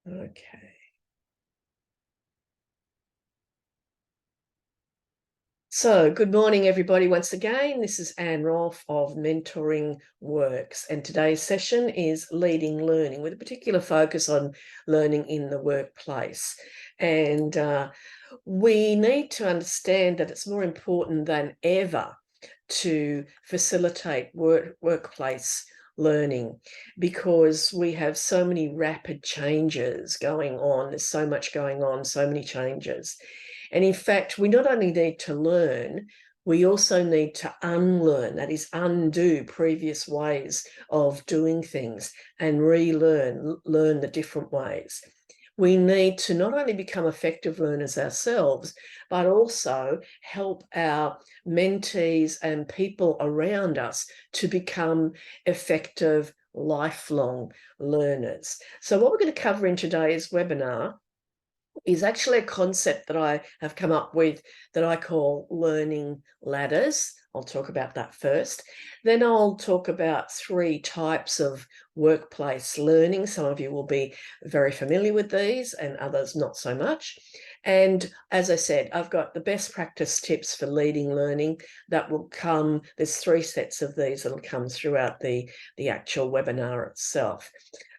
Okay. So, good morning, everybody. Once again, this is Rolfe of Mentoring Works, and today's session is leading learning with a particular focus on learning in the workplace. And we need to understand that it's more important than ever to facilitate workplace learning, because we have so many rapid changes going on. There's so much going on, so many changes. And in fact, we not only need to learn, we also need to unlearn, that is, undo previous ways of doing things and relearn, learn the different ways. We need to not only become effective learners ourselves, but also help our mentees and people around us to become effective lifelong learners. So what we're going to cover in today's webinar is actually a concept that I have come up with that I call learning ladders. I'll talk about that first. Then I'll talk about 3 types of workplace learning. Some of you will be very familiar with these and others not so much. And as I said, I've got the best practice tips for leading learning that will come. There's 3 sets of these that'll come throughout the actual webinar itself.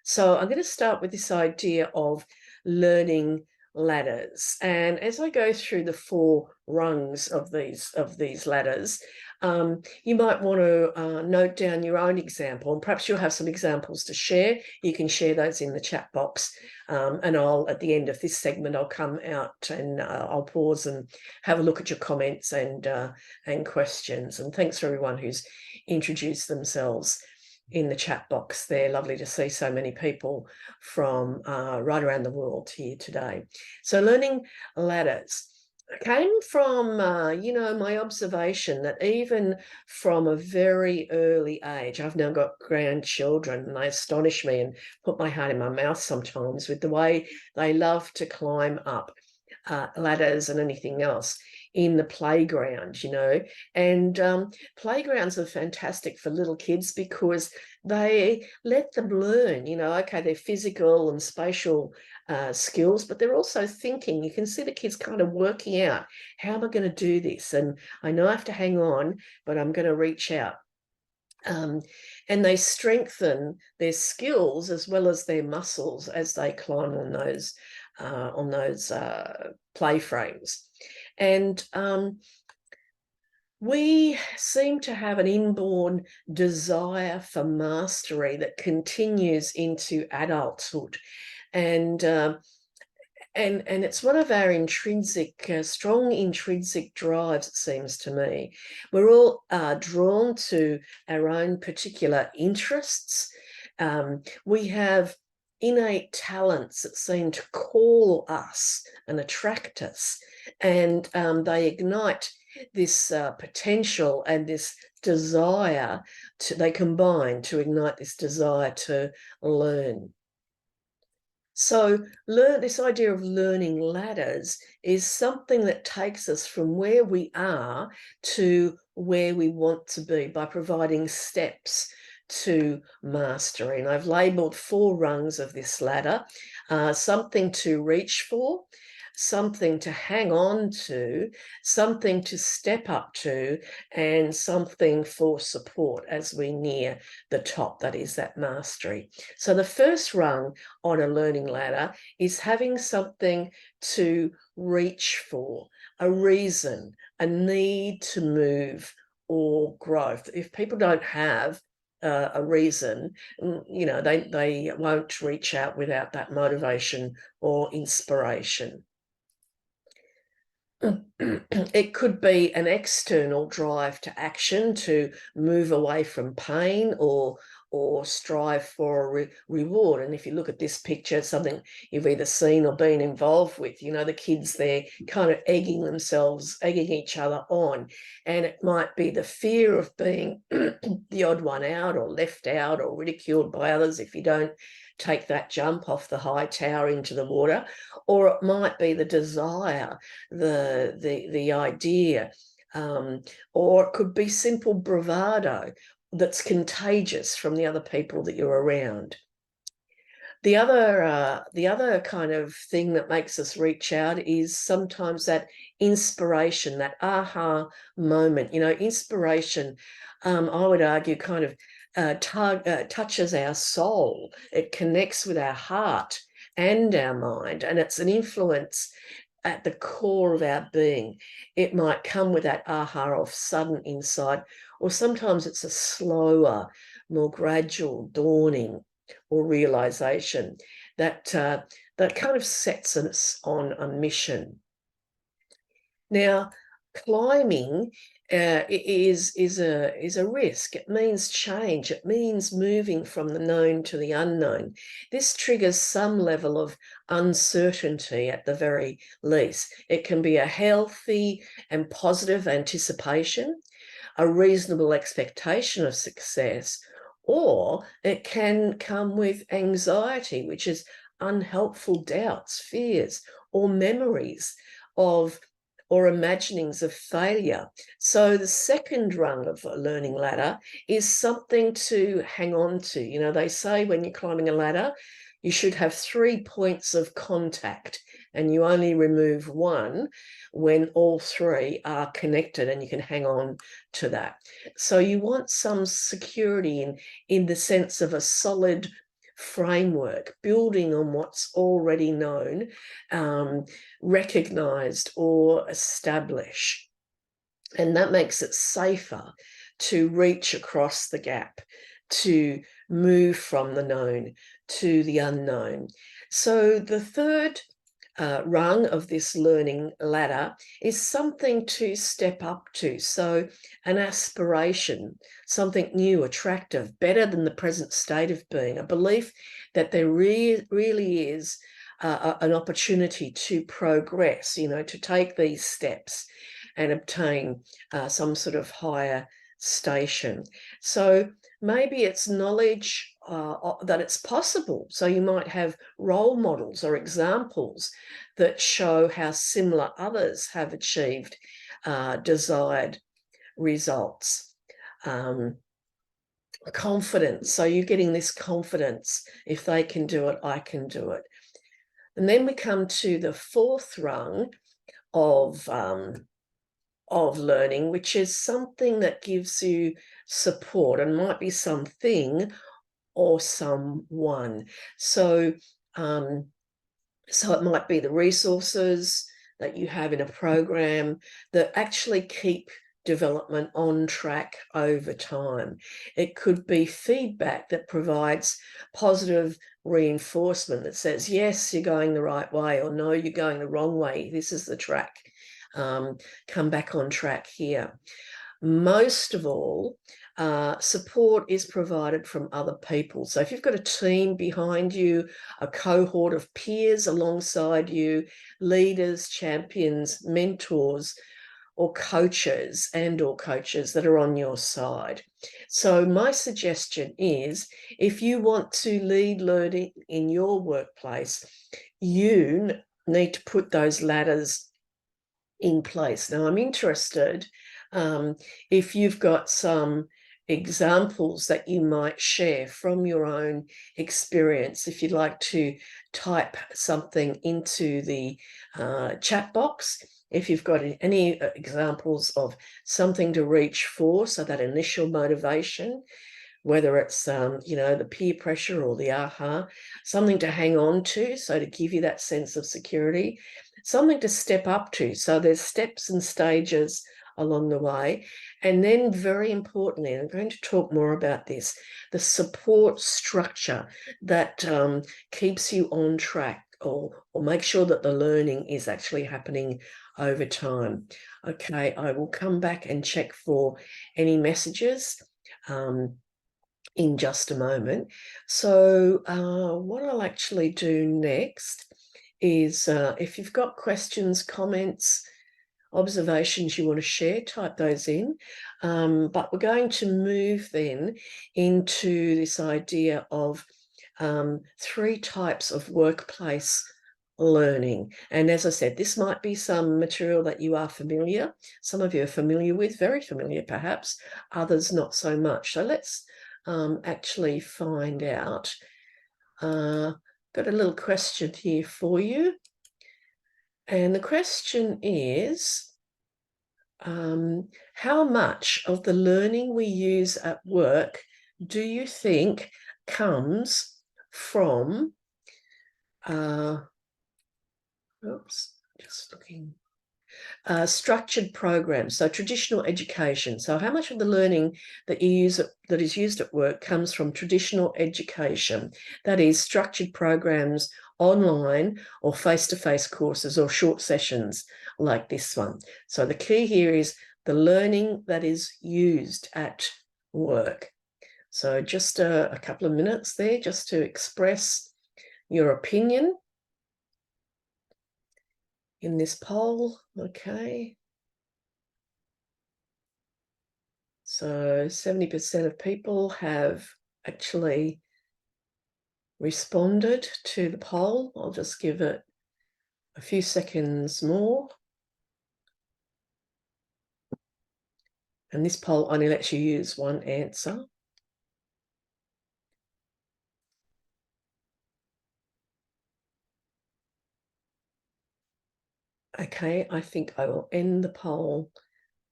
So I'm going to start with this idea of learning ladders, and as I go through the 4 rungs of these ladders, you might want to note down your own example, and perhaps you'll have some examples to share. You can share those in the chat box, and I'll, at the end of this segment, I'll come out and I'll pause and have a look at your comments and questions. And thanks for everyone who's introduced themselves in the chat box there. Lovely to see so many people from right around the world here today. So learning ladders came from, my observation that even from a very early age, I've now got grandchildren and they astonish me and put my heart in my mouth sometimes with the way they love to climb up ladders and anything else in the playground, and playgrounds are fantastic for little kids because they let them learn, okay, they're physical and spatial skills, but they're also thinking. You can see the kids kind of working out, how am I going to do this? And I know I have to hang on, but I'm going to reach out. And they strengthen their skills as well as their muscles as they climb on those play frames. And we seem to have an inborn desire for mastery that continues into adulthood, and it's one of our intrinsic, strong intrinsic drives, it seems to me. We're all drawn to our own particular interests. We have innate talents that seem to call us and attract us, and they ignite this potential and this desire they combine to ignite this desire to learn. So this idea of learning ladders is something that takes us from where we are to where we want to be by providing steps to mastery. And I've labelled 4 rungs of this ladder: something to reach for, something to hang on to, something to step up to, and something for support as we near the top, that is that mastery. So the first rung on a learning ladder is having something to reach for, a reason, a need to move or growth. If people don't have a reason, they won't reach out without that motivation or inspiration. It could be an external drive to action, to move away from pain or strive for a reward. And if you look at this picture, something you've either seen or been involved with, the kids, they're kind of egging each other on. And it might be the fear of being the odd one out or left out or ridiculed by others if you don't take that jump off the high tower into the water, or it might be the desire, the idea, or it could be simple bravado that's contagious from the other people that you're around. The other kind of thing that makes us reach out is sometimes that inspiration, that aha moment. Inspiration, I would argue, kind of touches our soul. It connects with our heart and our mind, and it's an influence at the core of our being. It might come with that aha of sudden insight, or sometimes it's a slower, more gradual dawning or realization that kind of sets us on a mission. Now, climbing is a risk. It means change. It means moving from the known to the unknown. This triggers some level of uncertainty at the very least. It can be a healthy and positive anticipation, a reasonable expectation of success, or it can come with anxiety, which is unhelpful doubts, fears, or memories of or imaginings of failure. So the second rung of a learning ladder is something to hang on to. They say when you're climbing a ladder, you should have 3 points of contact, and you only remove one when all 3 are connected, and you can hang on to that. So you want some security in the sense of a solid framework, building on what's already known, recognized or established. And that makes it safer to reach across the gap, to move from the known to the unknown. So the third rung of this learning ladder is something to step up to. So an aspiration, something new, attractive, better than the present state of being, a belief that there really is an opportunity to progress, to take these steps and obtain some sort of higher station. So maybe it's knowledge that it's possible. So you might have role models or examples that show how similar others have achieved desired results. Confidence. So you're getting this confidence. If they can do it, I can do it. And then we come to the fourth rung of learning, which is something that gives you support, and might be something or someone. So it might be the resources that you have in a program that actually keep development on track over time. It could be feedback that provides positive reinforcement that says, yes, you're going the right way, or no, you're going the wrong way. This is the track. Come back on track here. Most of all, support is provided from other people. So if you've got a team behind you, a cohort of peers alongside you, leaders, champions, mentors, or coaches that are on your side. So my suggestion is, if you want to lead learning in your workplace, you need to put those ladders in place. Now, I'm interested if you've got some examples that you might share from your own experience. If you'd like to type something into the chat box, if you've got any examples of something to reach for, so that initial motivation, whether it's, the peer pressure or the aha, something to hang on to, so to give you that sense of security, something to step up to. So there's steps and stages along the way. And then, very importantly, and I'm going to talk more about this, the support structure that keeps you on track, or make sure that the learning is actually happening over time. Okay, I will come back and check for any messages in just a moment. So what I'll actually do next is, if you've got questions, comments, observations you want to share, type those in. But we're going to move then into this idea of 3 types of workplace learning. And as I said, this might be some material that you are familiar. Some of you are familiar with, very familiar perhaps, others not so much. So let's actually find out got a little question here for you. And the question is, how much of the learning we use at work do you think comes from, structured programs, so traditional education? So how much of the learning that is used at work comes from traditional education, that is structured programs, online or face-to-face courses or short sessions like this one? So the key here is the learning that is used at work. So just a couple of minutes there just to express your opinion in this poll. Okay. So 70% of people have actually responded to the poll. I'll just give it a few seconds more. And this poll only lets you use one answer. Okay, I think I will end the poll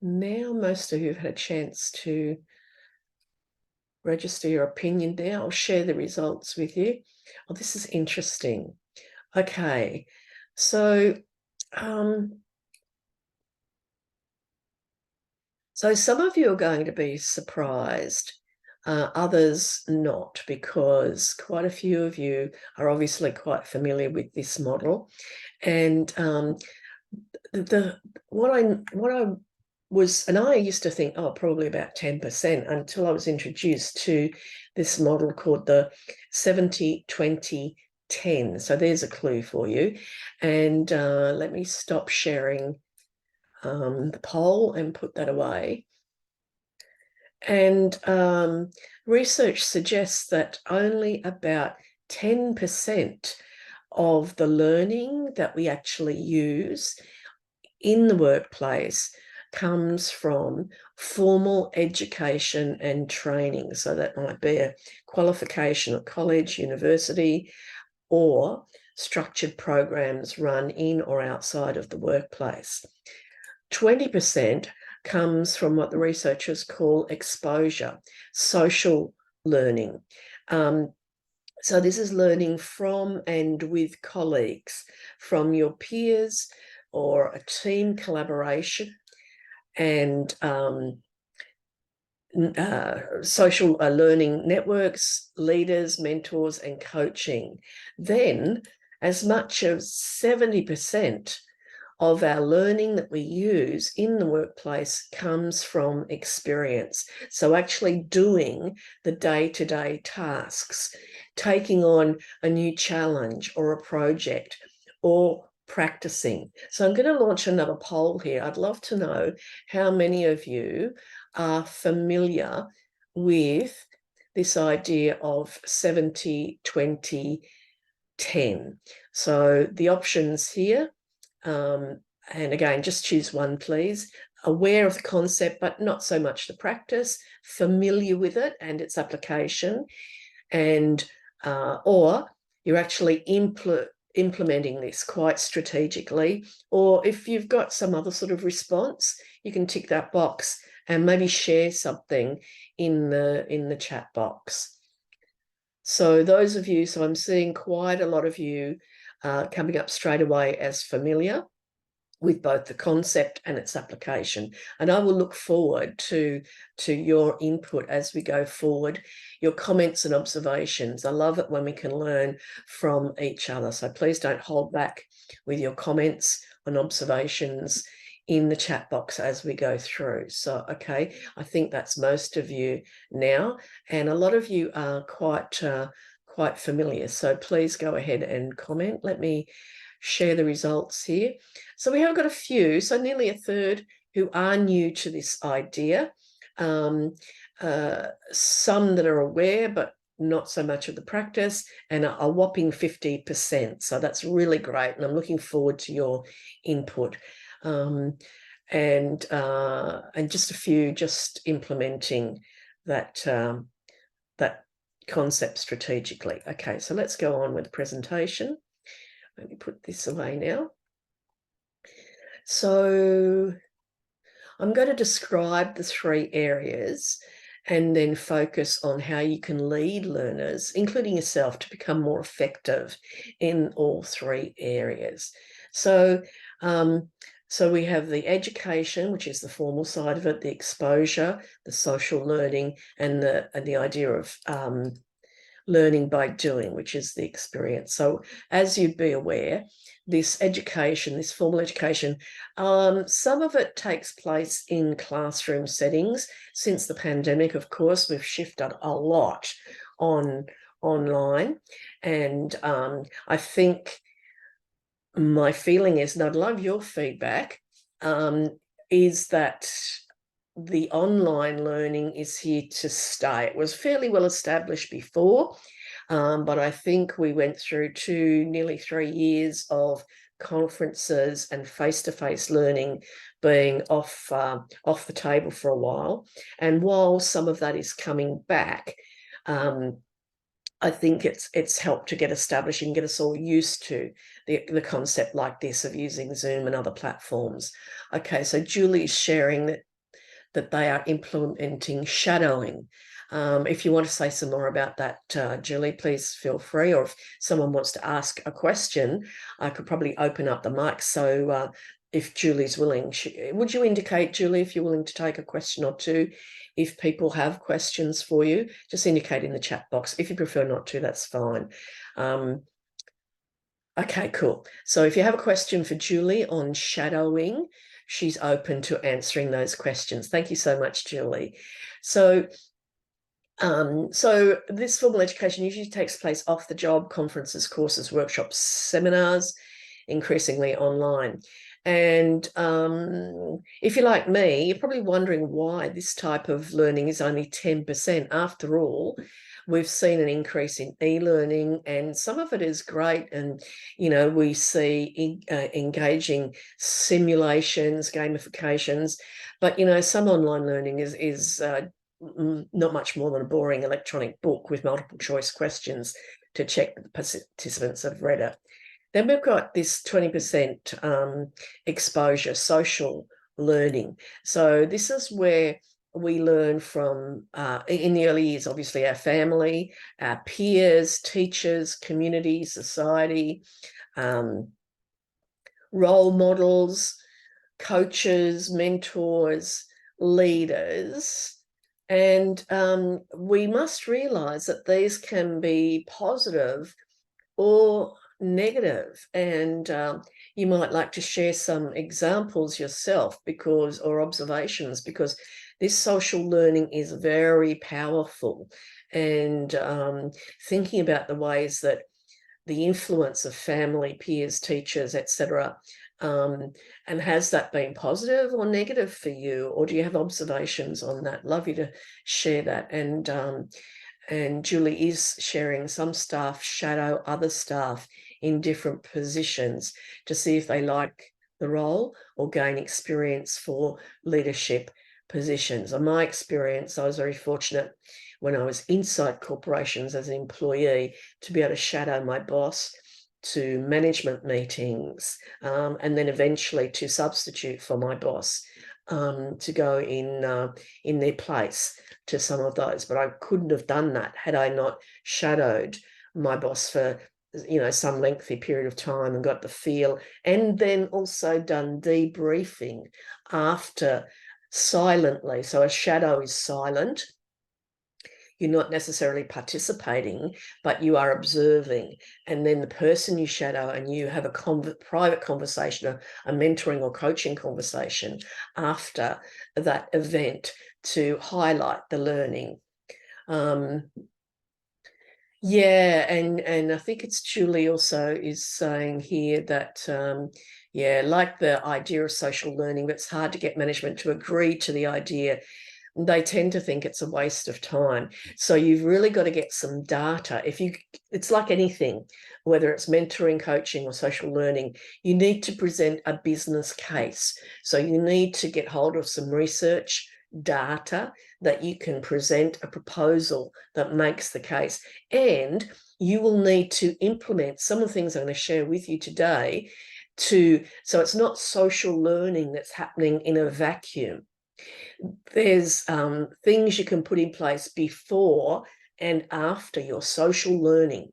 now. Most of you have had a chance to register your opinion there. I'll share the results with you. Oh, this is interesting. Okay, so some of you are going to be surprised, others not, because quite a few of you are obviously quite familiar with this model. And what I was, and I used to think, oh, probably about 10%, until I was introduced to this model called the 70-20-10. So there's a clue for you. And let me stop sharing the poll and put that away. And research suggests that only about 10% of the learning that we actually use in the workplace comes from formal education and training. So that might be a qualification at college, university, or structured programs run in or outside of the workplace. 20% comes from what the researchers call exposure, social learning. So this is learning from and with colleagues, from your peers or a team collaboration, and social learning networks, leaders, mentors, and coaching. Then as much as 70% of our learning that we use in the workplace comes from experience. So actually doing the day-to-day tasks, taking on a new challenge or a project, or practicing. So I'm going to launch another poll here. I'd love to know how many of you are familiar with this idea of 70-20-10. So the options here, and again, just choose one, please. Aware of the concept, but not so much the practice, familiar with it and its application, and or you're actually implementing this quite strategically. Or if you've got some other sort of response, you can tick that box and maybe share something in the chat box. So those of you, so I'm seeing quite a lot of you coming up straight away as familiar with both the concept and its application. And I will look forward to your input as we go forward, your comments and observations. I love it when we can learn from each other. So please don't hold back with your comments and observations in the chat box as we go through. So, okay, I think that's most of you now. And a lot of you are quite familiar. So please go ahead and comment. Let me share the results here. So we have got a few, so nearly a third, who are new to this idea. Some that are aware, but not so much of the practice, and a whopping 50%. So that's really great, and I'm looking forward to your input. And just a few just implementing that concept strategically. Okay, so let's go on with the presentation. Let me put this away now. So I'm going to describe the 3 areas and then focus on how you can lead learners, including yourself, to become more effective in all 3 areas. So we have the education, which is the formal side of it, the exposure, the social learning, and the idea of learning by doing, which is the experience. So as you'd be aware, this education, this formal education, some of it takes place in classroom settings. Since the pandemic, of course, we've shifted a lot online. And I think my feeling is, and I'd love your feedback, is that the online learning is here to stay. It was fairly well established before, but I think we went through nearly 3 years of conferences and face-to-face learning being off the table for a while. And while some of that is coming back, I think it's helped to get established and get us all used to the concept like this of using Zoom and other platforms. Okay, so Julie's sharing that they are implementing shadowing. If you want to say some more about that, Julie, please feel free. Or if someone wants to ask a question, I could probably open up the mic. So if Julie's willing, would you indicate, Julie, if you're willing to take a question or two? If people have questions for you, just indicate in the chat box. If you prefer not to, that's fine. Okay, cool. So if you have a question for Julie on shadowing, she's open to answering those questions. Thank you so much, Julie. So this formal education usually takes place off the job, conferences, courses, workshops, seminars, increasingly online. And if you're like me, you're probably wondering why this type of learning is only 10%. After all, we've seen an increase in e-learning, and some of it is great. And, we see engaging simulations, gamifications, but, some online learning is not much more than a boring electronic book with multiple choice questions to check that the participants have read it. Then we've got this 20% exposure, social learning. So this is where we learn from, in the early years, obviously, our family, our peers, teachers, community, society, role models, coaches, mentors, leaders. And we must realise that these can be positive or negative. And you might like to share some examples yourself, or observations, because this social learning is very powerful. And thinking about the ways that the influence of family, peers, teachers, etc., and has that been positive or negative for you, or do you have observations on that? Love you to share that. And Julie is sharing some staff shadow other staff in different positions to see if they like the role or gain experience for leadership positions. In my experience, I was very fortunate when I was inside corporations as an employee to be able to shadow my boss to management meetings, and then eventually to substitute for my boss, to go in their place to some of those. But I couldn't have done that had I not shadowed my boss for some lengthy period of time and got the feel, and then also done debriefing after silently. So a shadow is silent. You're not necessarily participating, but you are observing. And then the person you shadow and you have a private conversation, a mentoring or coaching conversation after that event to highlight the learning. Yeah, and I think it's Julie also is saying here that, like the idea of social learning, but it's hard to get management to agree to the idea. They tend to think it's a waste of time. So you've really got to get some data. It's like anything, whether it's mentoring, coaching, or social learning, you need to present a business case. So you need to get hold of some research, data that you can present a proposal that makes the case. And you will need to implement some of the things I'm going to share with you today so it's not social learning that's happening in a vacuum. There's things you can put in place before and after your social learning,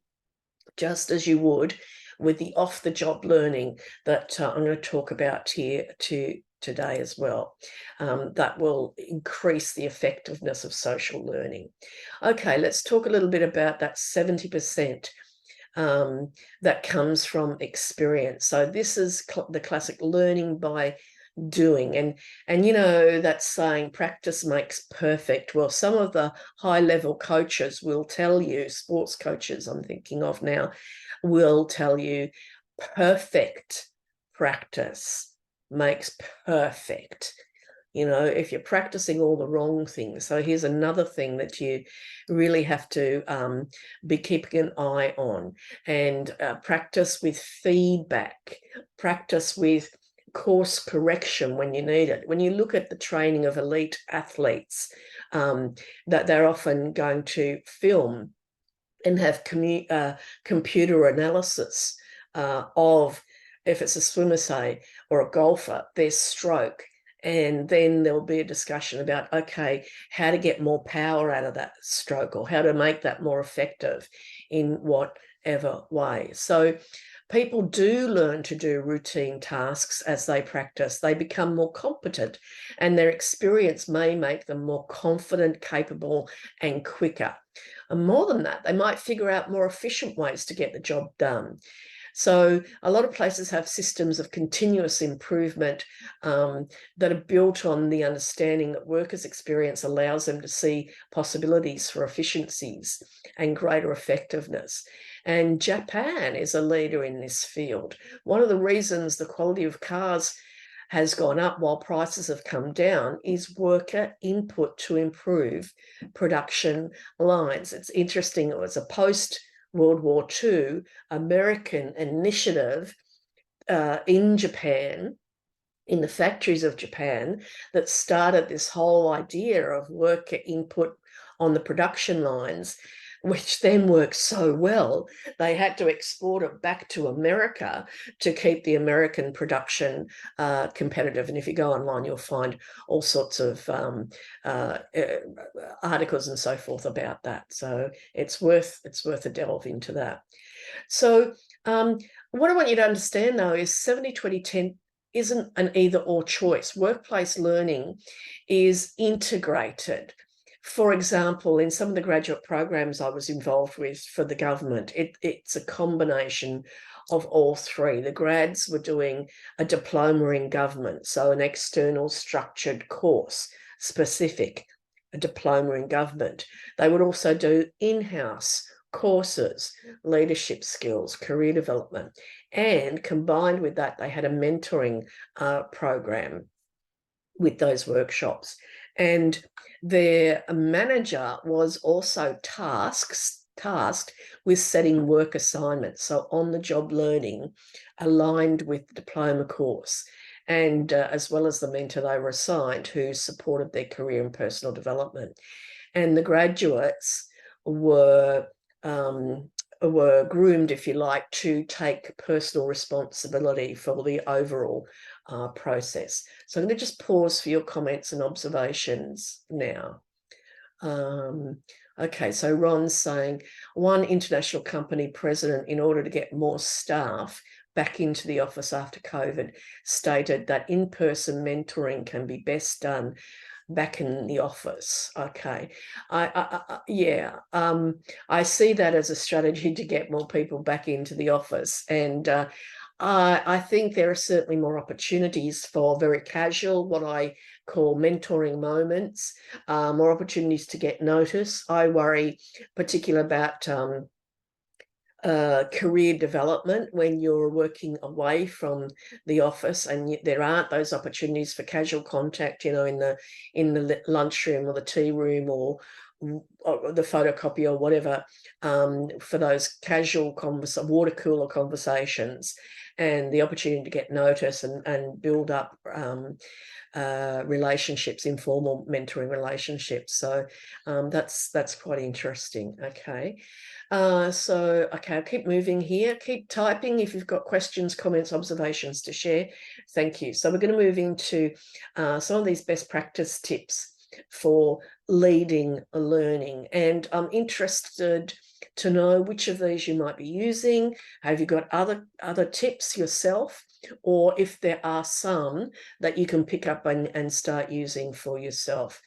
just as you would with the off-the-job learning that I'm going to talk about here today as well. That will increase the effectiveness of social learning. Okay, let's talk a little bit about that 70% that comes from experience. So this is the classic learning by doing, and you know that saying, practice makes perfect. Well, some of the high level coaches will tell you, sports coaches I'm thinking of now, will tell you perfect practice makes perfect. You know, if you're practicing all the wrong things. So here's another thing that you really have to be keeping an eye on, and practice with feedback, practice with course correction when you need it. When you look at the training of elite athletes, that they're often going to film and have computer analysis of, if it's a swimmer, say, or a golfer, their stroke. And then there'll be a discussion about, okay, how to get more power out of that stroke, or how to make that more effective in whatever way. So people do learn to do routine tasks as they practice. They become more competent, and their experience may make them more confident, capable, and quicker. And more than that, they might figure out more efficient ways to get the job done. So a lot of places have systems of continuous improvement that are built on the understanding that workers' experience allows them to see possibilities for efficiencies and greater effectiveness. And Japan is a leader in this field. One of the reasons the quality of cars has gone up while prices have come down is worker input to improve production lines. It's interesting, it was a post-World War II American initiative in Japan, in the factories of Japan, that started this whole idea of worker input on the production lines, which then worked so well, they had to export it back to America to keep the American production competitive. And if you go online, you'll find all sorts of articles and so forth about that. So it's worth a delve into that. So what I want you to understand, though, is 70-20-10 isn't an either-or choice. Workplace learning is integrated. For example, in some of the graduate programs I was involved with for the government, it's a combination of all three. The grads were doing a diploma in government, so an external structured course, specific, a diploma in government. They would also do in-house courses, leadership skills, career development, and combined with that, they had a mentoring program with those workshops. And their manager was also tasked with setting work assignments, so on-the-job learning aligned with the diploma course, and as well as the mentor they were assigned, who supported their career and personal development. And the graduates were groomed, if you like, to take personal responsibility for the overall process. So I'm going to just pause for your comments and observations now. Okay, so Ron's saying, one international company president, in order to get more staff back into the office after COVID, stated that in-person mentoring can be best done back in the office. Okay, yeah, I see that as a strategy to get more people back into the office, and I think there are certainly more opportunities for very casual, what I call mentoring moments, more opportunities to get notice. I worry particularly about career development when you're working away from the office, and there aren't those opportunities for casual contact, you know, in the lunchroom or the tea room, or the photocopy or whatever, for those casual water cooler conversations, and the opportunity to get notice and build up relationships, informal mentoring relationships. So that's quite interesting. Okay. Okay, I'll keep moving here. Keep typing if you've got questions, comments, observations to share. Thank you. So we're going to move into some of these best practice tips for leading learning. And I'm interested to know which of these you might be using. Have you got other tips yourself? Or if there are some that you can pick up and start using for yourself.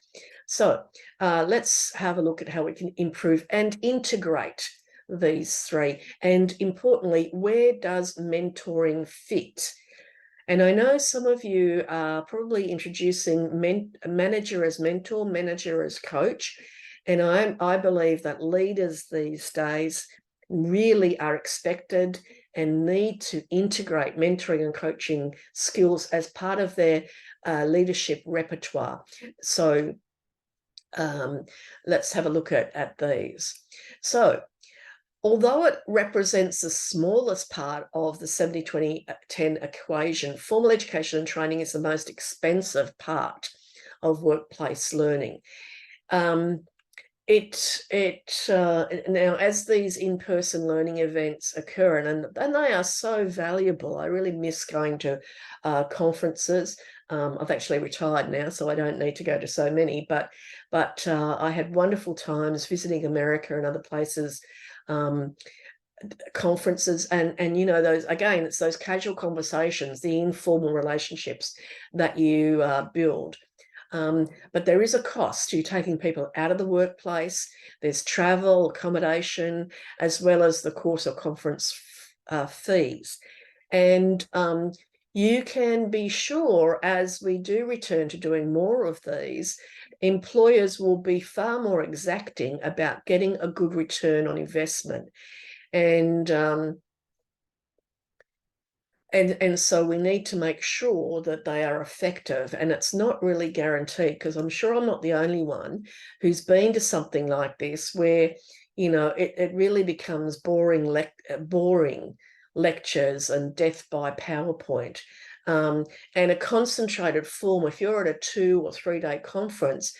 So let's have a look at how we can improve and integrate these three. And importantly, where does mentoring fit? And I know some of you are probably introducing manager as mentor, manager as coach. And I believe that leaders these days really are expected and need to integrate mentoring and coaching skills as part of their leadership repertoire. So let's have a look at these. So although it represents the smallest part of the 70-20-10 equation, formal education and training is the most expensive part of workplace learning. Now, as these in-person learning events occur, and they are so valuable. I really miss going to conferences. I've actually retired now, so I don't need to go to so many, but I had wonderful times visiting America and other places, conferences, and you know, those, again, it's those casual conversations, the informal relationships that you build. But there is a cost to taking people out of the workplace. There's travel, accommodation, as well as the course or conference fees. And you can be sure, as we do return to doing more of these, employers will be far more exacting about getting a good return on investment. And so we need to make sure that they are effective, and it's not really guaranteed, because I'm sure I'm not the only one who's been to something like this where, you know, it really becomes boring lectures and death by PowerPoint, and a concentrated form. If you're at a 2 or 3 day conference,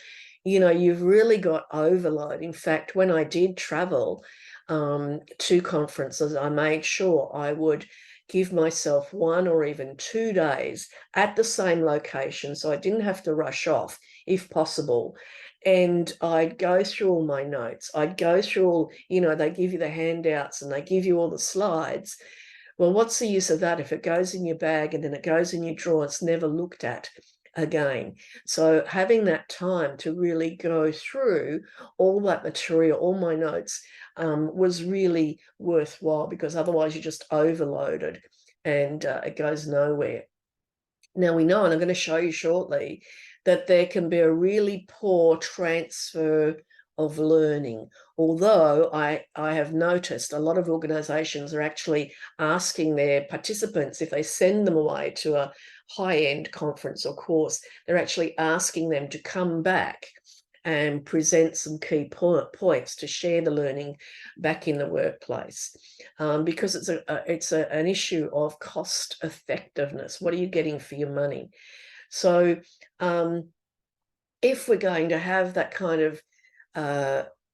you know, you've really got overload. In fact, when I did travel to conferences, I made sure I would give myself 1 or even 2 days at the same location, so I didn't have to rush off if possible. And I'd go through all my notes. I'd go through all, you know, they give you the handouts and they give you all the slides. Well, what's the use of that if it goes in your bag and then it goes in your drawer? It's never looked at again. So having that time to really go through all that material, all my notes, was really worthwhile, because otherwise you're just overloaded and it goes nowhere. Now we know, and I'm going to show you shortly, that there can be a really poor transfer of learning. Although I have noticed a lot of organizations are actually asking their participants, if they send them away to a high-end conference or course, they're actually asking them to come back and present some key points to share the learning back in the workplace, because it's an issue of cost effectiveness. What are you getting for your money? So if we're going to have that kind of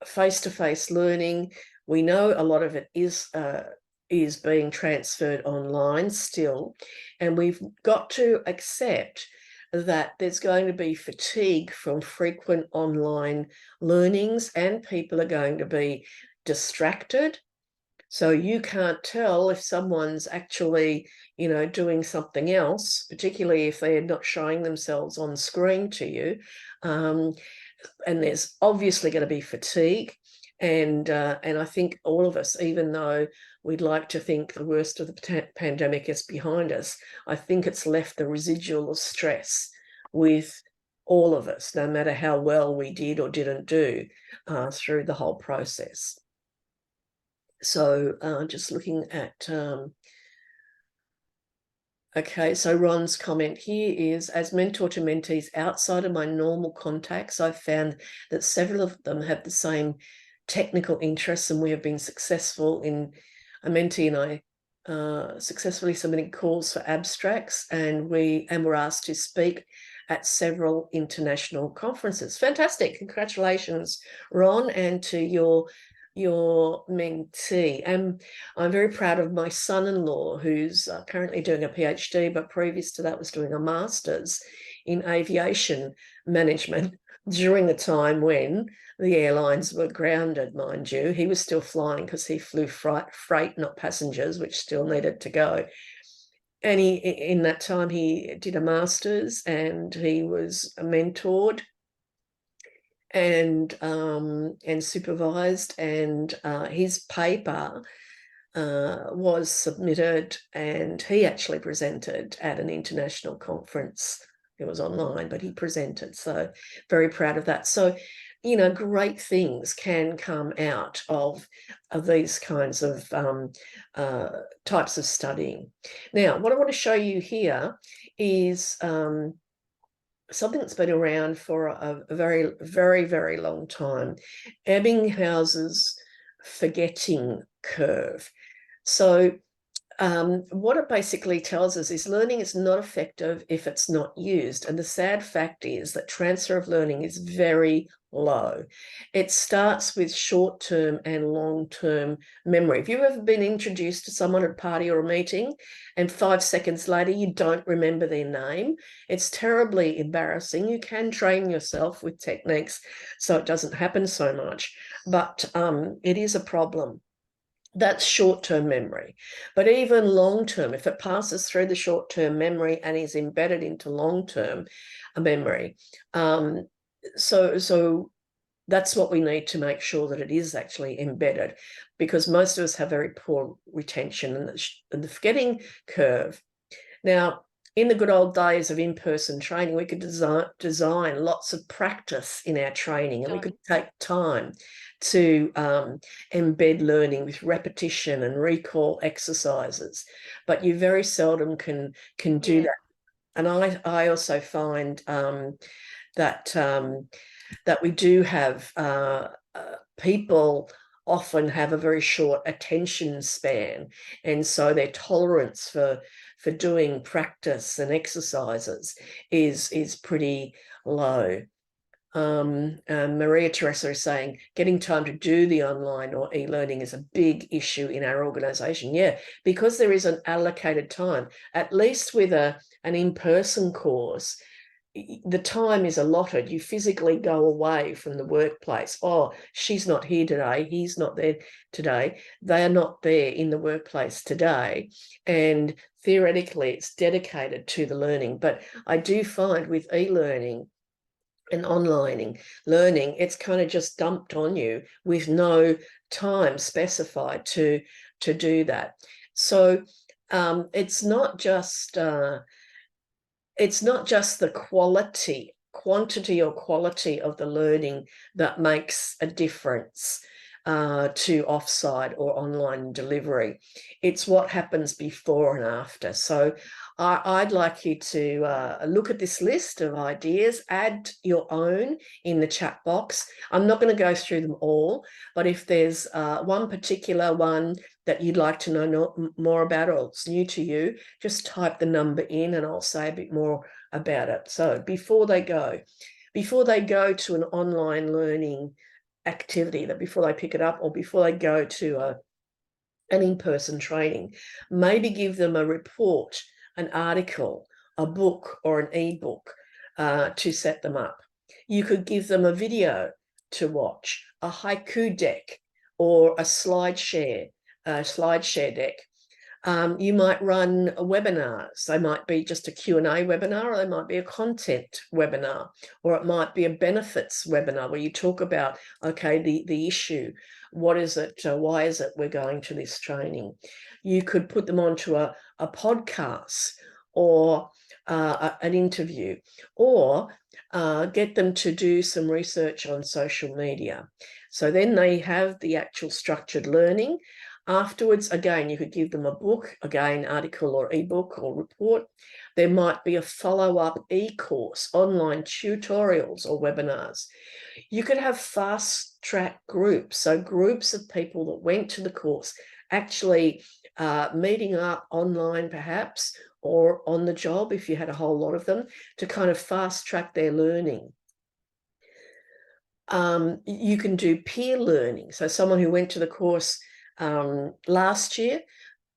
face-to-face learning, we know a lot of it is being transferred online still, and we've got to accept that there's going to be fatigue from frequent online learnings, and people are going to be distracted. So you can't tell if someone's actually, you know, doing something else, particularly if they're not showing themselves on screen to you. And there's obviously going to be fatigue. And I think all of us, even though we'd like to think the worst of the pandemic is behind us, I think it's left the residual stress with all of us, no matter how well we did or didn't do through the whole process. So just looking at Okay, so Ron's comment here is, as mentor to mentees outside of my normal contacts, I've found that several of them have the same technical interests, and we have been successful in, a mentee and I successfully submitting calls for abstracts, and were asked to speak at several international conferences. Fantastic. Congratulations, Ron, and to your mentee. And I'm very proud of my son-in-law, who's currently doing a PhD, but previous to that was doing a master's in aviation management during the time when the airlines were grounded, mind you. He was still flying because he flew freight, not passengers, which still needed to go. And in that time, he did a master's, and he was mentored and supervised, and his paper was submitted, and he actually presented at an international conference. It was online, but he presented. So very proud of that. So, great things can come out of these kinds of types of studying. Now, what I want to show you here is something that's been around for a very, very, very long time. Ebbinghouse's forgetting curve. So what it basically tells us is learning is not effective if it's not used. And the sad fact is that transfer of learning is very low. It starts with short-term and long-term memory. Have you ever been introduced to someone at a party or a meeting and 5 seconds later you don't remember their name? It's terribly embarrassing. You can train yourself with techniques so it doesn't happen so much, but it is a problem. That's short-term memory. But even long-term, if it passes through the short-term memory and is embedded into long-term memory, so that's what we need to make sure that it is actually embedded, because most of us have very poor retention and the forgetting curve. Now, in the good old days of in-person training, we could design lots of practice in our training, and we could take time to embed learning with repetition and recall exercises. But you very seldom can do that. And I also find that we do have people often have a very short attention span, and so their tolerance for doing practice and exercises is pretty low. Maria Teresa is saying getting time to do the online or e-learning is a big issue in our organization. Yeah, because there is an allocated time, at least with an in-person course, the time is allotted. You physically go away from the workplace. Oh, she's not here today. He's not there today. They are not there in the workplace today. And theoretically, it's dedicated to the learning. But I do find with e-learning and online learning, it's kind of just dumped on you with no time specified to do that. So it's not just the quantity or quality of the learning that makes a difference to offsite or online delivery. It's what happens before and after. So I'd like you to look at this list of ideas, add your own in the chat box. I'm not going to go through them all, but if there's one particular one that you'd like to know more about, or it's new to you, just type the number in and I'll say a bit more about it. So before they go to an online learning activity, that before they pick it up or before they go to an in-person training, maybe give them a report, an article, a book or an ebook to set them up. You could give them a video to watch, a haiku deck or a SlideShare deck. You might run webinars. They might be just a Q&A webinar, or they might be a content webinar, or it might be a benefits webinar where you talk about, okay, the issue. What is it? Why is it we're going to this training? You could put them onto a podcast or an interview, or get them to do some research on social media. So then they have the actual structured learning. Afterwards, again, you could give them a book, again, article or ebook or report. There might be a follow-up e-course, online tutorials or webinars. You could have fast-track groups, so groups of people that went to the course actually meeting up online perhaps, or on the job if you had a whole lot of them, to kind of fast-track their learning. You can do peer learning. So someone who went to the course last year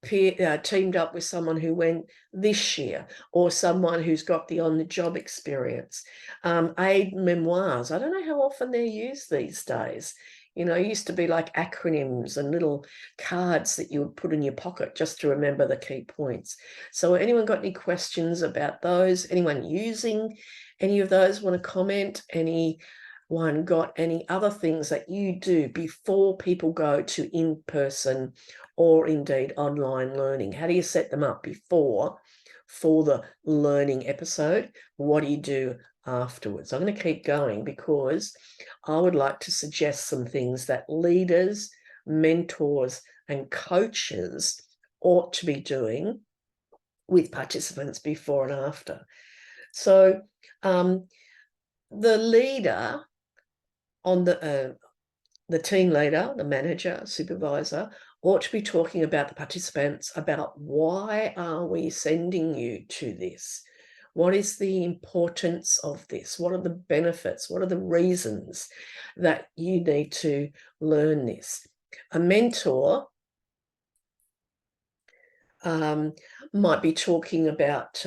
teamed up with someone who went this year, or someone who's got the on-the-job experience. Aid memoirs. I don't know how often they're used these days. It used to be like acronyms and little cards that you would put in your pocket just to remember the key points. So anyone got any questions about those? Anyone using any of those want to comment? Anyone got any other things that you do before people go to in-person or indeed online learning? How do you set them up before for the learning episode? What do you do afterwards? I'm going to keep going because I would like to suggest some things that leaders, mentors, and coaches ought to be doing with participants before and after. So the leader on the team leader, the manager, supervisor, ought to be talking about the participants about why are we sending you to this? What is the importance of this? What are the benefits? What are the reasons that you need to learn this? A mentor might be talking about,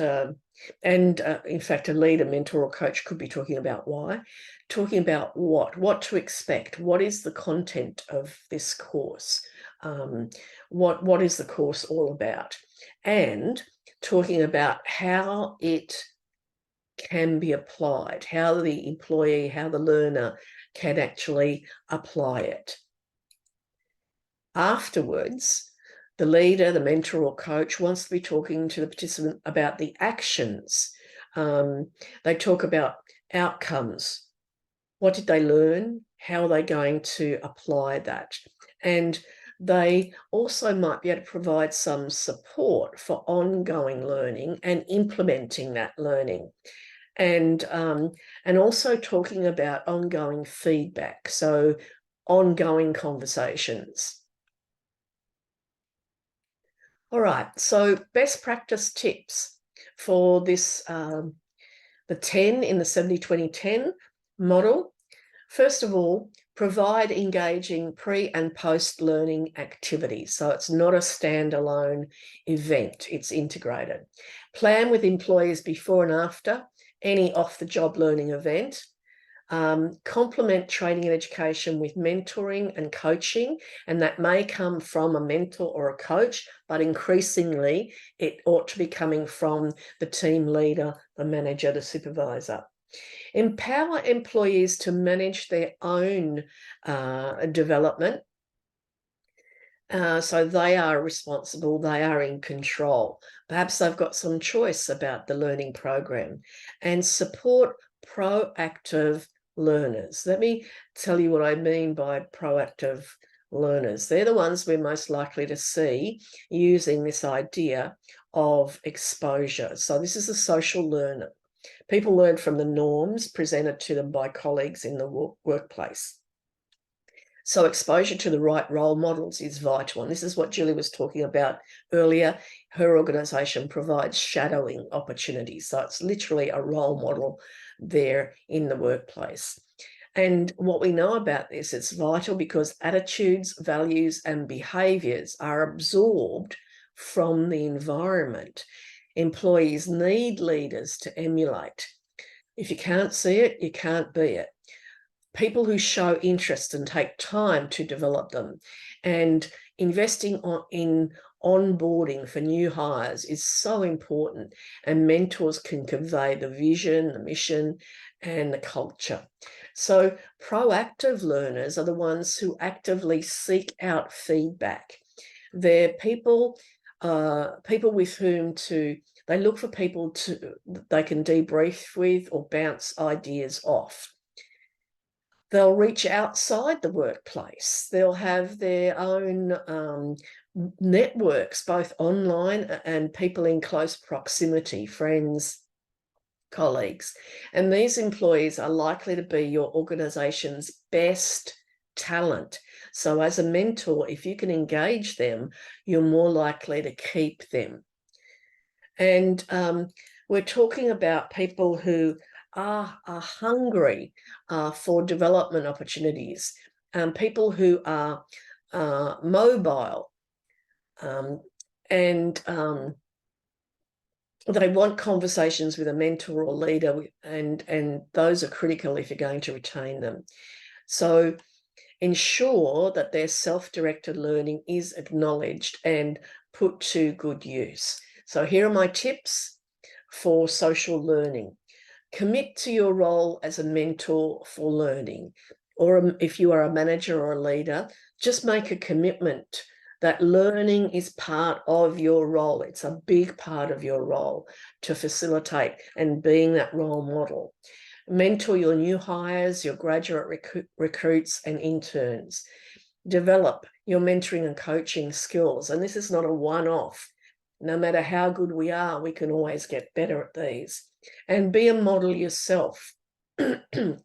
in fact, a leader, mentor, or coach could be talking about why, talking about what to expect, what is the content of this course, what is the course all about, and talking about how it can be applied, how the employee, how the learner can actually apply it. Afterwards, the leader, the mentor or coach wants to be talking to the participant about the actions. They talk about outcomes. What did they learn? How are they going to apply that? And they also might be able to provide some support for ongoing learning and implementing that learning. And also talking about ongoing feedback, so ongoing conversations. All right, so best practice tips for this, the 10 in the 70-20-10 model. First of all, provide engaging pre- and post-learning activities. So it's not a standalone event, it's integrated. Plan with employees before and after any off-the-job learning event. Complement training and education with mentoring and coaching, and that may come from a mentor or a coach, but increasingly it ought to be coming from the team leader, the manager, the supervisor. Empower employees to manage their own development. So they are responsible, they are in control. Perhaps they've got some choice about the learning program, and support proactive learners. Let me tell you what I mean by proactive learners. They're the ones we're most likely to see using this idea of exposure. So this is a social learner. People learn from the norms presented to them by colleagues in the workplace. So exposure to the right role models is vital. And this is what Julie was talking about earlier. Her organisation provides shadowing opportunities. So it's literally a role model there in the workplace. And what we know about this, it's vital because attitudes, values, and behaviours are absorbed from the environment. Employees need leaders to emulate. If you can't see it, you can't be it. People who show interest and take time to develop them, and investing in onboarding for new hires is so important, and mentors can convey the vision, the mission, and the culture. So proactive learners are the ones who actively seek out feedback. They're people with whom they look for people they can debrief with or bounce ideas off. They'll reach outside the workplace. They'll have their own networks, both online and people in close proximity, friends, colleagues. And these employees are likely to be your organization's best talent. So as a mentor, if you can engage them, you're more likely to keep them. And we're talking about people who are hungry for development opportunities, people who are mobile, and they want conversations with a mentor or leader, and those are critical if you're going to retain them. So ensure that their self-directed learning is acknowledged and put to good use. So here are my tips for social learning. Commit to your role as a mentor for learning, or if you are a manager or a leader, just make a commitment that learning is part of your role. It's a big part of your role to facilitate and being that role model. Mentor your new hires, your graduate recruits and interns. Develop your mentoring and coaching skills. And this is not a one-off. No matter how good we are, we can always get better at these. And be a model yourself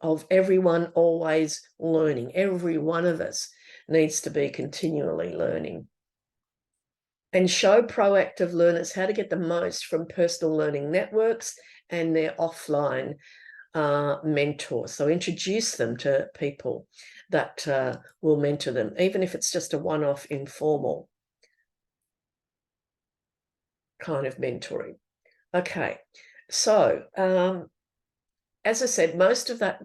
of everyone always learning. Every one of us needs to be continually learning. And show proactive learners how to get the most from personal learning networks and their offline mentors. So introduce them to people that will mentor them, even if it's just a one-off informal kind of mentoring. Okay, so as I said, most of that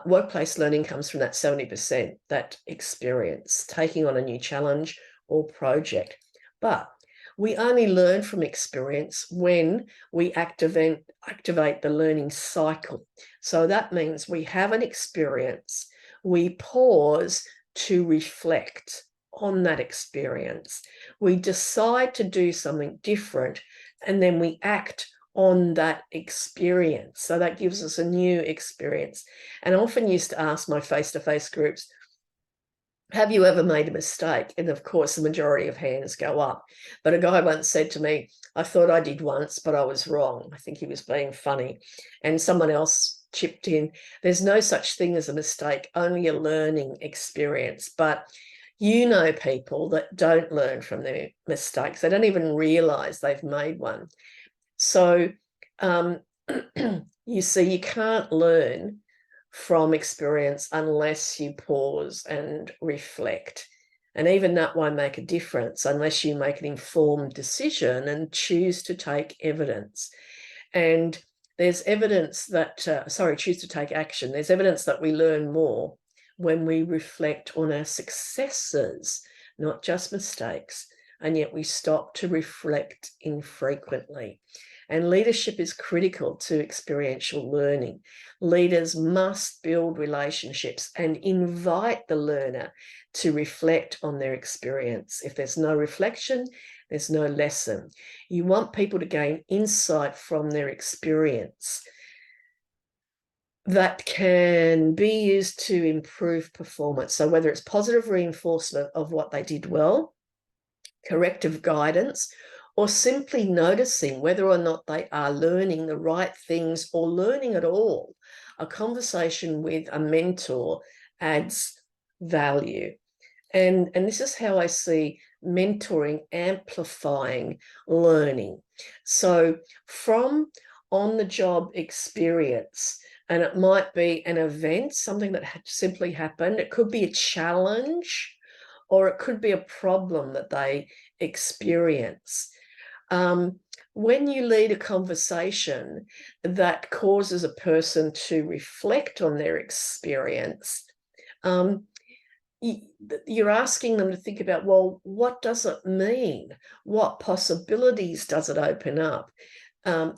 workplace learning comes from that 70%, that experience, taking on a new challenge or project. But we only learn from experience when we activate the learning cycle. So that means we have an experience, we pause to reflect on that experience, we decide to do something different, and then we act on that experience. So that gives us a new experience. And I often used to ask my face-to-face groups, have you ever made a mistake? And of course, the majority of hands go up. But a guy once said to me, I thought I did once, but I was wrong. I think he was being funny. And someone else chipped in, there's no such thing as a mistake, only a learning experience. But you know people that don't learn from their mistakes. They don't even realize they've made one. So you see, you can't learn from experience unless you pause and reflect. And even that won't make a difference unless you make an informed decision and choose to take evidence. And there's evidence that, choose to take action. There's evidence that we learn more when we reflect on our successes, not just mistakes. And yet we stop to reflect infrequently. And leadership is critical to experiential learning. Leaders must build relationships and invite the learner to reflect on their experience. If there's no reflection, there's no lesson. You want people to gain insight from their experience that can be used to improve performance. So whether it's positive reinforcement of what they did well, corrective guidance, or simply noticing whether or not they are learning the right things or learning at all, a conversation with a mentor adds value. And this is how I see mentoring amplifying learning. So from on-the-job experience, and it might be an event, something that simply happened. It could be a challenge, or it could be a problem that they experience. When you lead a conversation that causes a person to reflect on their experience, you're asking them to think about, well, what does it mean? What possibilities does it open up?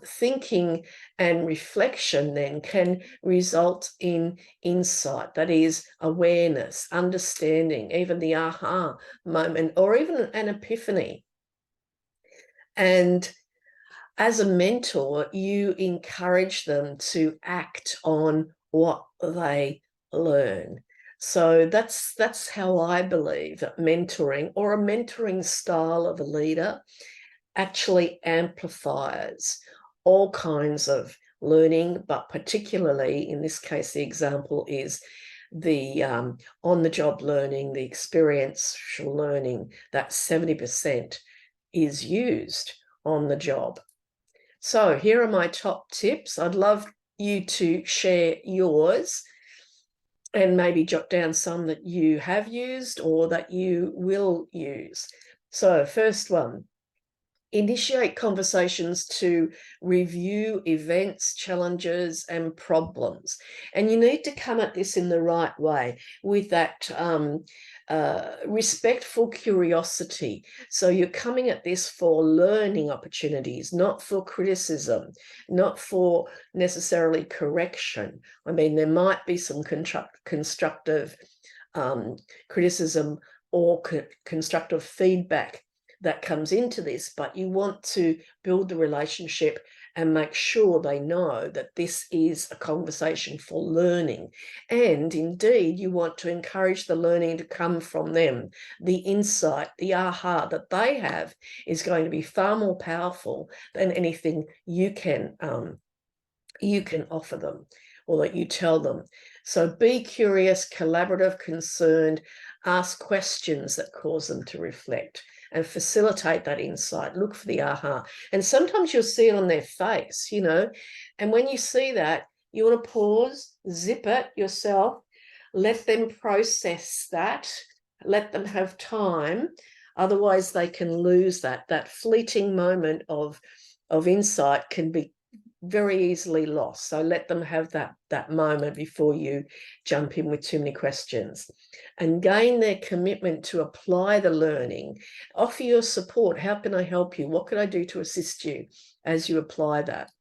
Thinking and reflection then can result in insight, that is awareness, understanding, even the aha moment, or even an epiphany. And as a mentor, you encourage them to act on what they learn. So that's how I believe that mentoring, or a mentoring style of a leader, actually amplifies all kinds of learning, but particularly in this case, the example is the on-the-job learning, the experiential learning, that 70% is used on the job. So here are my top tips. I'd love you to share yours and maybe jot down some that you have used or that you will use. So first one, initiate conversations to review events, challenges, and problems. And you need to come at this in the right way with that respectful curiosity. So you're coming at this for learning opportunities, not for criticism, not for necessarily correction. I mean, there might be some constructive criticism or constructive feedback that comes into this, but you want to build the relationship and make sure they know that this is a conversation for learning. And indeed, you want to encourage the learning to come from them. The insight, the aha that they have is going to be far more powerful than anything you can offer them or that you tell them. So be curious, collaborative, concerned, ask questions that cause them to reflect and facilitate that insight. Look for the aha. And sometimes you'll see it on their face, you know, and when you see that, you want to pause, zip it yourself, let them process that, let them have time. Otherwise, they can lose that fleeting moment of insight can be very easily lost. So let them have that moment before you jump in with too many questions, and gain their commitment to apply the learning. Offer your support. How can I help you? What can I do to assist you as you apply that?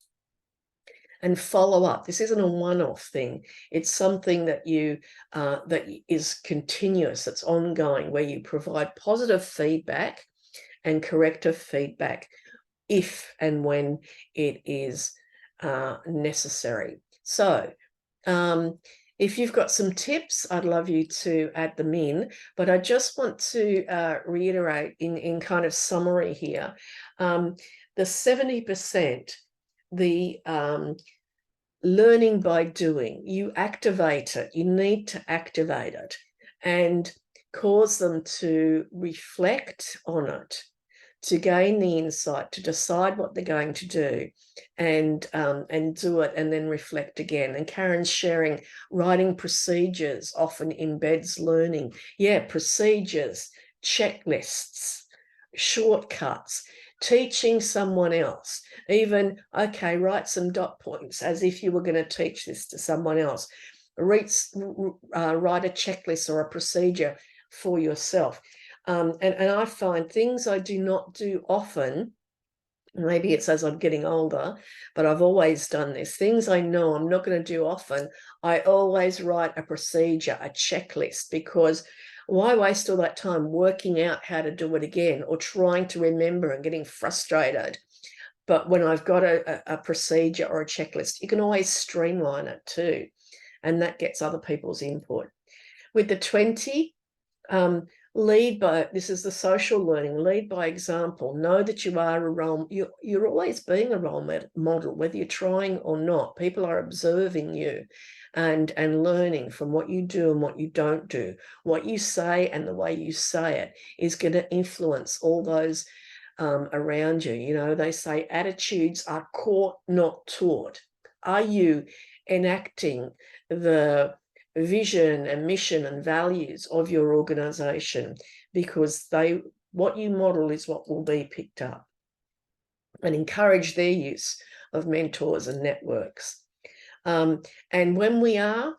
And follow up. This isn't a one-off thing. It's something that that is continuous, it's ongoing, where you provide positive feedback and corrective feedback if and when it is necessary. So if you've got some tips, I'd love you to add them in, but I just want to reiterate in kind of summary here, the 70%, the learning by doing, you activate it, you need to activate it and cause them to reflect on it, to gain the insight, to decide what they're going to do, and do it, and then reflect again. And Karen's sharing writing procedures often embeds learning. Yeah, procedures, checklists, shortcuts, teaching someone else. Even, okay, write some dot points as if you were going to teach this to someone else. Write a checklist or a procedure for yourself. And I find things I do not do often, maybe it's as I'm getting older, but I've always done this. Things I know I'm not going to do often, I always write a procedure, a checklist, because why waste all that time working out how to do it again or trying to remember and getting frustrated? But when I've got a procedure or a checklist, you can always streamline it too. And that gets other people's input. With the 20, lead by, this is the social learning, lead by example. Know that you are a role, you're always being a role model, whether you're trying or not. People are observing you and learning from what you do and what you don't do. What you say and the way you say it is going to influence all those around you. You know, they say attitudes are caught, not taught. Are you enacting the vision and mission and values of your organization? Because what you model is what will be picked up. And encourage their use of mentors and networks. And when we are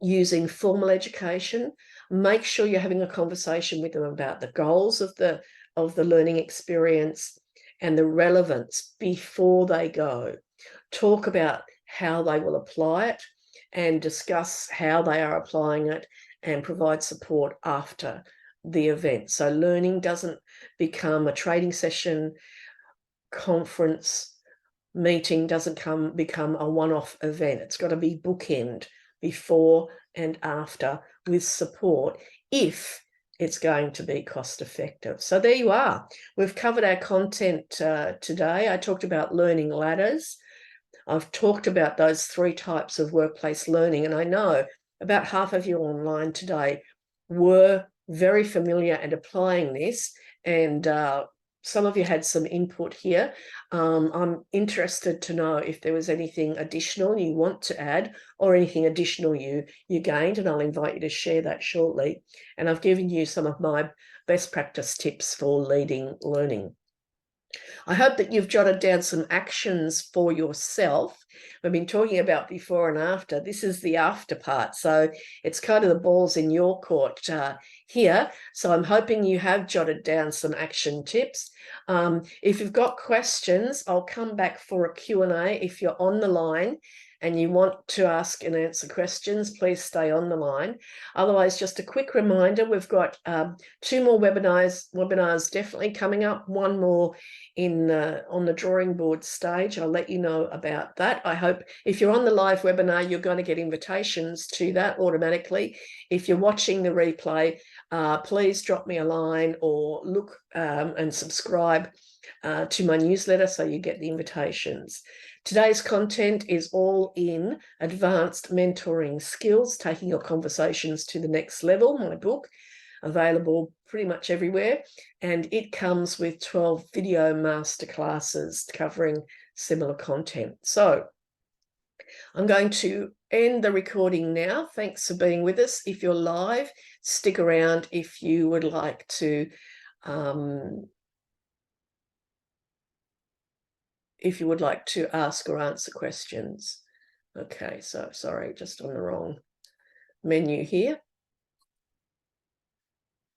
using formal education, make sure you're having a conversation with them about the goals of the learning experience and the relevance before they go. Talk about how they will apply it and discuss how they are applying it, and provide support after the event. So learning doesn't become a trading session, conference, meeting doesn't become a one-off event. It's got to be bookend before and after with support if it's going to be cost effective. So there you are. We've covered our content today. I talked about learning ladders. I've talked about those 3 types of workplace learning, and I know about half of you online today were very familiar and applying this, and some of you had some input here. I'm interested to know if there was anything additional you want to add or anything additional you gained, and I'll invite you to share that shortly. And I've given you some of my best practice tips for leading learning. I hope that you've jotted down some actions for yourself. We've been talking about before and after. This is the after part. So it's kind of the ball's in your court here. So I'm hoping you have jotted down some action tips. If you've got questions, I'll come back for a Q&A. If you're on the line and you want to ask and answer questions, please stay on the line. Otherwise, just a quick reminder, we've got 2 more webinars definitely coming up, 1 more on the drawing board stage. I'll let you know about that. I hope if you're on the live webinar, you're going to get invitations to that automatically. If you're watching the replay, please drop me a line or look and subscribe to my newsletter so you get the invitations. Today's content is all in Advanced Mentoring Skills, Taking Your Conversations to the Next Level, my book, available pretty much everywhere. And it comes with 12 video masterclasses covering similar content. So I'm going to end the recording now. Thanks for being with us. If you're live, stick around if you would like to ask or answer questions. Okay, so sorry, just on the wrong menu here.